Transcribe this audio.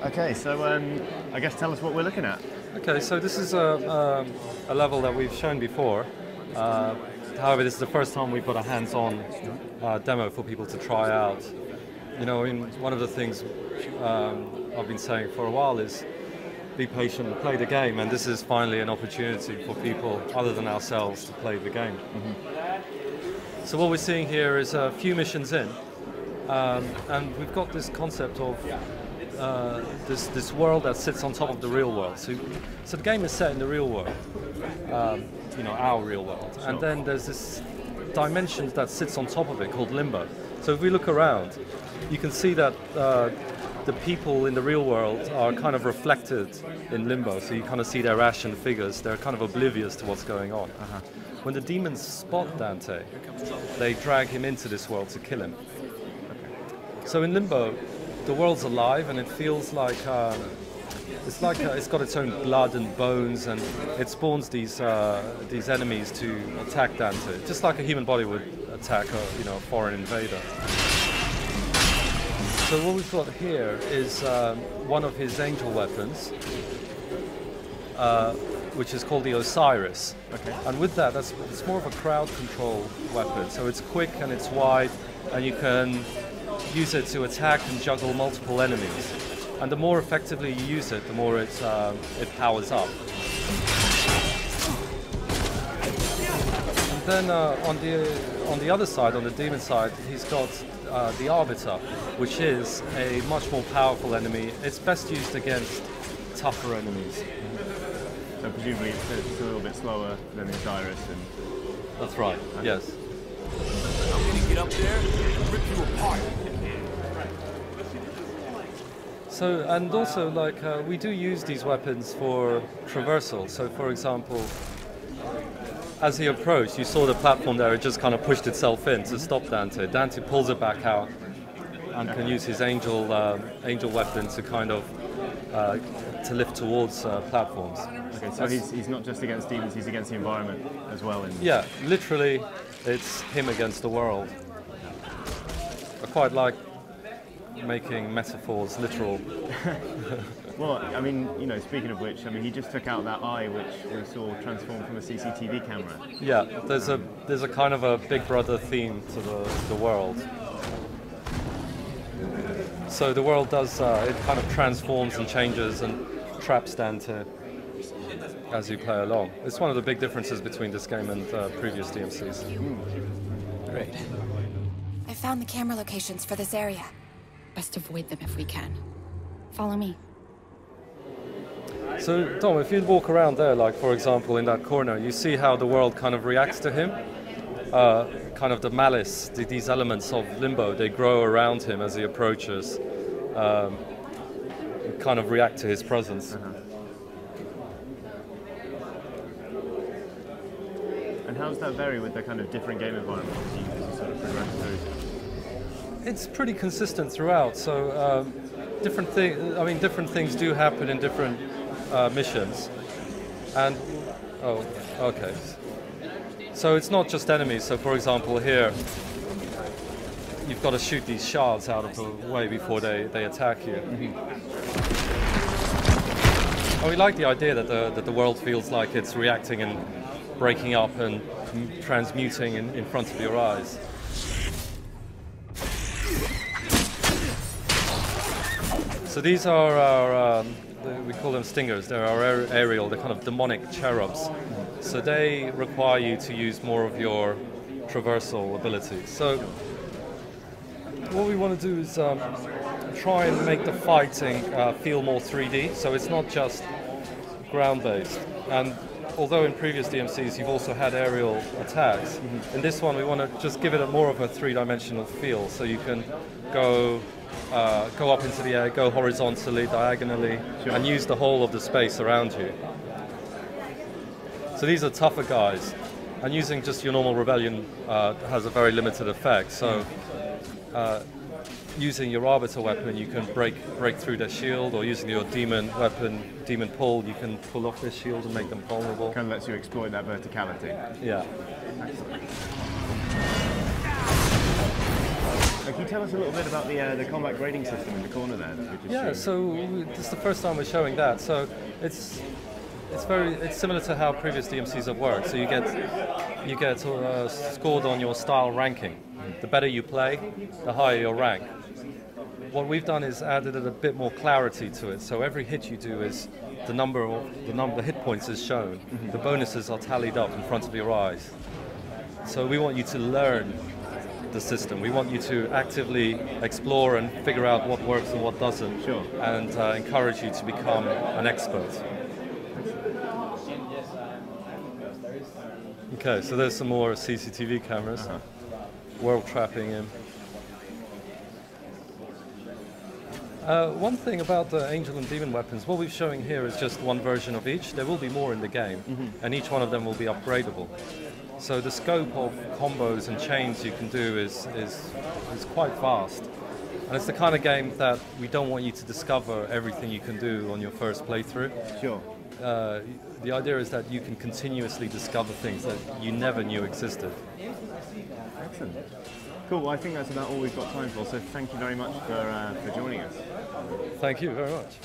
Okay, so I guess tell us what we're looking at. Okay, so this is a level that we've shown before. However, this is the first time we put a hands-on demo for people to try out. You know, one of the things I've been saying for a while is be patient and play the game, and this is finally an opportunity for people other than ourselves to play the game. Mm-hmm. So what we're seeing here is a few missions in, and we've got this concept of this world that sits on top of the real world. So the game is set in the real world, you know, our real world, sure. And then there's this dimension that sits on top of it called limbo. So if we look around, you can see that the people in the real world are kind of reflected in limbo. So you kind of see their ashen figures. They're kind of oblivious to what's going on. Uh-huh. When the demons spot Dante, they drag him into this world to kill him. Okay. So in limbo, the world's alive, and it feels like it's got its own blood and bones, and it spawns these enemies to attack Dante, just like a human body would attack a foreign invader. So what we've got here is one of his angel weapons, which is called the Osiris. Okay. And with that, it's more of a crowd control weapon. So it's quick and it's wide, and you can use it to attack and juggle multiple enemies. And the more effectively you use it, the more it powers up. And then on the other side, on the demon side, he's got the Arbiter, which is a much more powerful enemy. It's best used against tougher enemies. Mm-hmm. So presumably it's a little bit slower than the Osiris. That's right, yes. I'm gonna get up there and rip you apart. So, and also, we do use these weapons for traversal. So, for example, as he approached, you saw the platform there, it just kind of pushed itself in to stop Dante. Dante pulls it back out and can use his angel weapon to kind of to lift towards platforms. Okay, so he's not just against demons, he's against the environment as well. Yeah, literally, it's him against the world. I quite like making metaphors literal. Well, I mean, speaking of which, he just took out that eye which we saw transform from a CCTV camera. Yeah, there's a kind of a Big Brother theme to the world. So the world does, it kind of transforms and changes and traps Dante as you play along. It's one of the big differences between this game and previous DMCs. Great. I found the camera locations for this area. Best avoid them if we can. Follow me. So, Dom, if you walk around there, like for example in that corner, you see how the world kind of reacts to him. Kind of the malice, these elements of limbo, they grow around him as he approaches. Kind of react to his presence. Uh-huh. And how does that vary with the kind of different game environments as you sort of progress through? It's pretty consistent throughout. So different things do happen in different missions. And okay. So it's not just enemies. So for example, here you've got to shoot these shards out of the way before they attack you. Mm-hmm. We like the idea that the world feels like it's reacting and breaking up and transmuting in front of your eyes. So these are our, we call them stingers, they're our aerial, they're kind of demonic cherubs. So they require you to use more of your traversal abilities. So what we want to do is try and make the fighting feel more 3D, so it's not just ground-based. And although in previous DMCs you've also had aerial attacks, in this one we want to just give it more of a three-dimensional feel, so you can go up into the air, go horizontally, diagonally, sure, and use the whole of the space around you. So these are tougher guys, and using just your normal rebellion has a very limited effect. So using your Arbiter weapon, you can break through their shield, or using your demon weapon, demon pull, you can pull off their shield and make them vulnerable. Kind of lets you exploit that verticality. Yeah. Excellent. Can you tell us a little bit about the combat grading system in the corner there? That we just Yeah, showed? so this is the first time we're showing that. So it's similar to how previous DMCs have worked. So you get scored on your style ranking. The better you play, the higher your rank. What we've done is added a bit more clarity to it. So every hit you do is the hit points is shown. The bonuses are tallied up in front of your eyes. So we want you to learn the system. We want you to actively explore and figure out what works and what doesn't, Sure. and encourage you to become an expert. Okay, so there's some more CCTV cameras. World trapping in. One thing about the Angel and Demon weapons, what we're showing here is just one version of each. There will be more in the game, and each one of them will be upgradable. So the scope of combos and chains you can do is quite vast. And it's the kind of game that we don't want you to discover everything you can do on your first playthrough. Sure. The idea is that you can continuously discover things that you never knew existed. Excellent. Cool. Well, I think that's about all we've got time for. So thank you very much for joining us. Thank you very much.